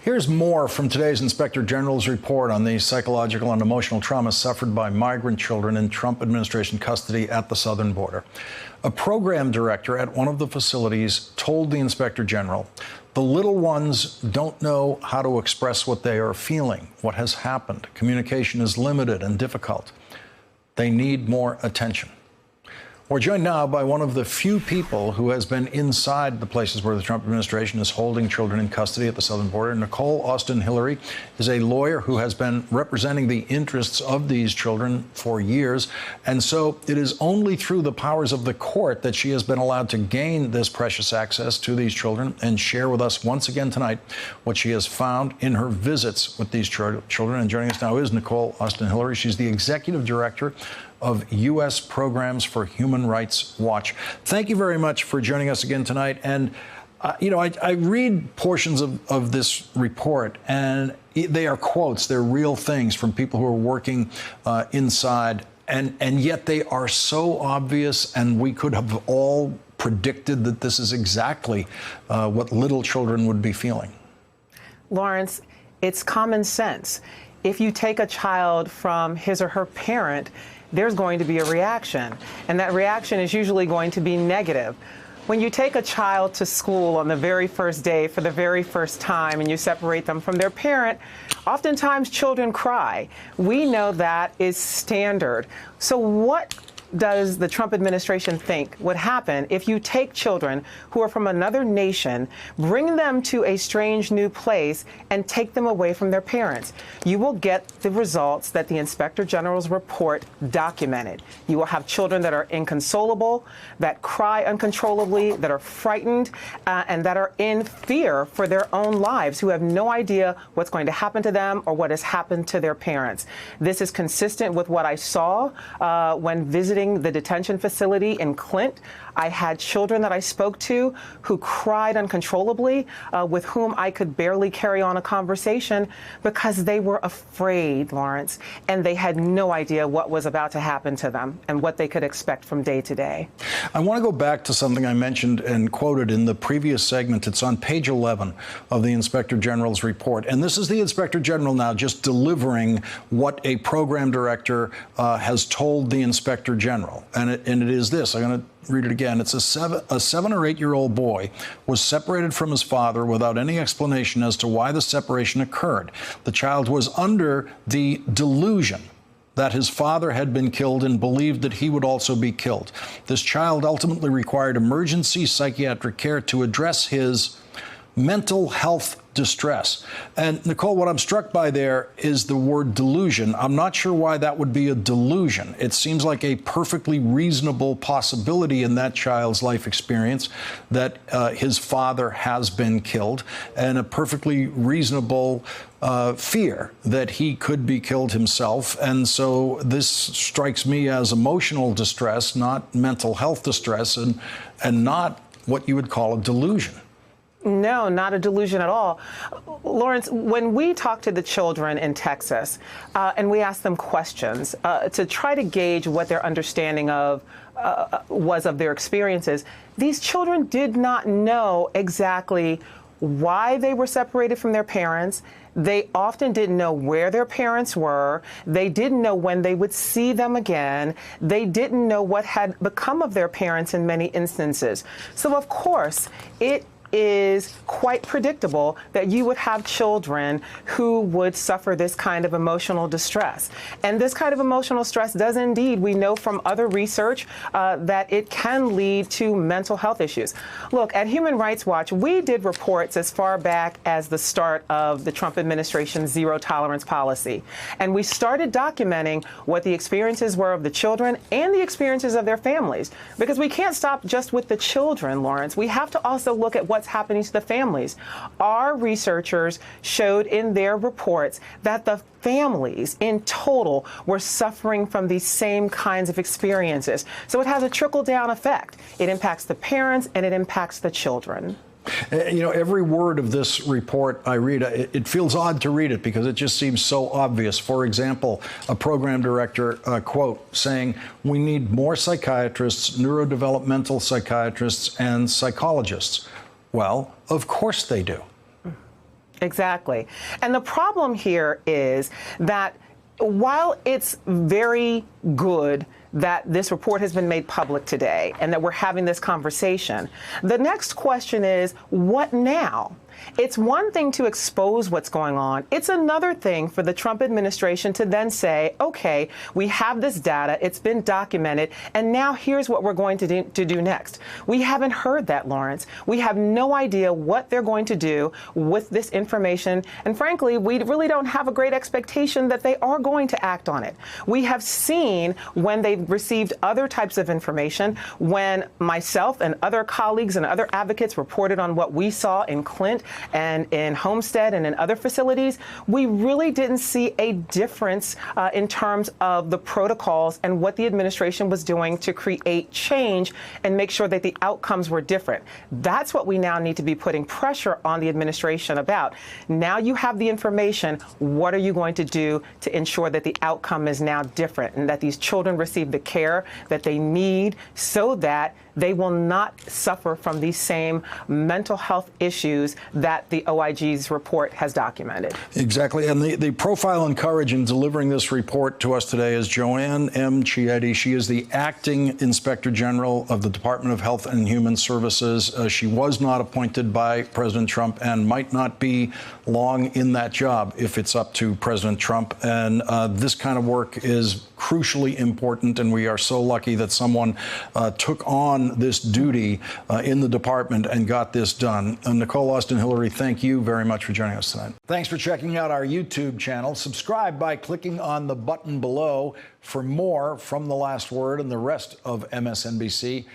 Here's more from today's Inspector General's report on the psychological and emotional trauma suffered by migrant children in Trump administration custody at the southern border. A program director at one of the facilities told the Inspector General, the little ones don't know how to express what they are feeling, what has happened. Communication is limited and difficult. They need more attention. We're joined now by one of the few people who has been inside the places where the Trump administration is holding children in custody at the southern border. Nicole Austin Hillary is a lawyer who has been representing the interests of these children for years. And so it is only through the powers of the court that she has been allowed to gain this precious access to these children and share with us once again tonight what she has found in her visits with these children. And joining us now is Nicole Austin Hillary. She's the executive director of U.S. Programs for Human Rights Watch. Thank you very much for joining us again tonight. And, I read portions of this report, and they are quotes. They're real things from people who are working inside, and yet they are so obvious, and we could have all predicted that this is exactly what little children would be feeling. Lawrence, it's common sense. If you take a child from his or her parent, there's going to be a reaction, and that reaction is usually going to be negative. When you take a child to school on the very first day for the very first time and you separate them from their parent, oftentimes children cry. We know that is standard. So what does the Trump administration think would happen if you take children who are from another nation, bring them to a strange new place, and take them away from their parents? You will get the results that the Inspector General's report documented. You will have children that are inconsolable, that cry uncontrollably, that are frightened, and that are in fear for their own lives, who have no idea what's going to happen to them or what has happened to their parents. This is consistent with what I saw when visiting the detention facility in Clint. I had children that I spoke to who cried uncontrollably, with whom I could barely carry on a conversation because they were afraid, Lawrence, and they had no idea what was about to happen to them and what they could expect from day to day. I want to go back to something I mentioned and quoted in the previous segment. It's on page 11 of the Inspector General's report. And this is the Inspector General now just delivering what a program director has told the Inspector General. And it is this. I'm going to read it again. It's a 7 or 8-year-old boy was separated from his father without any explanation as to why the separation occurred. The child was under the delusion that his father had been killed and believed that he would also be killed. This child ultimately required emergency psychiatric care to address his mental health distress. And Nicole, what I'm struck by there is the word delusion. I'm not sure why that would be a delusion. It seems like a perfectly reasonable possibility in that child's life experience that his father has been killed, and a perfectly reasonable fear that he could be killed himself. And so this strikes me as emotional distress, not mental health distress, and not what you would call a delusion. No, not a delusion at all. Lawrence, when we talk to the children in Texas and we ask them questions to try to gauge what their understanding of was of their experiences, these children did not know exactly why they were separated from their parents. They often didn't know where their parents were. They didn't know when they would see them again. They didn't know what had become of their parents in many instances. So, of course, it is quite predictable that you would have children who would suffer this kind of emotional distress. And this kind of emotional stress does indeed, we know from other research, that it can lead to mental health issues. Look, at Human Rights Watch, we did reports as far back as the start of the Trump administration's zero tolerance policy. And we started documenting what the experiences were of the children and the experiences of their families. Because we can't stop just with the children, Lawrence. We have to also look at what's happening to the families. Our researchers showed in their reports that the families in total were suffering from these same kinds of experiences. So it has a trickle-down effect. It impacts the parents and it impacts the children. Every word of this report I read, it feels odd to read it because it just seems so obvious. For example, a program director, quote, saying, "We need more psychiatrists, neurodevelopmental psychiatrists, and psychologists." Well, of course they do. Exactly. And the problem here is that while it's very good that this report has been made public today and that we're having this conversation, the next question is, what now? It's one thing to expose what's going on. It's another thing for the Trump administration to then say, okay, we have this data, it's been documented, and now here's what we're going to do next. We haven't heard that, Lawrence. We have no idea what they're going to do with this information, and frankly, we really don't have a great expectation that they are going to act on it. We have seen when they've received other types of information, when myself and other colleagues and other advocates reported on what we saw in Clint and in Homestead and in other facilities, we really didn't see a difference in terms of the protocols and what the administration was doing to create change and make sure that the outcomes were different. That's what we now need to be putting pressure on the administration about. Now you have the information. What are you going to do to ensure that the outcome is now different and that these children receive the care that they need so that they will not suffer from these same mental health issues that the OIG's report has documented? Exactly. And the profile and courage in delivering this report to us today is Joanne M. Chieti. She is the acting Inspector General of the Department of Health and Human Services. She was not appointed by President Trump and might not be long in that job if it's up to President Trump. And this kind of work is crucially important, and we are so lucky that someone took on this duty in the department and got this done. Nicole Austin Hillary, thank you very much for joining us tonight. Thanks for checking out our YouTube channel. Subscribe by clicking on the button below for more from The Last Word and the rest of MSNBC.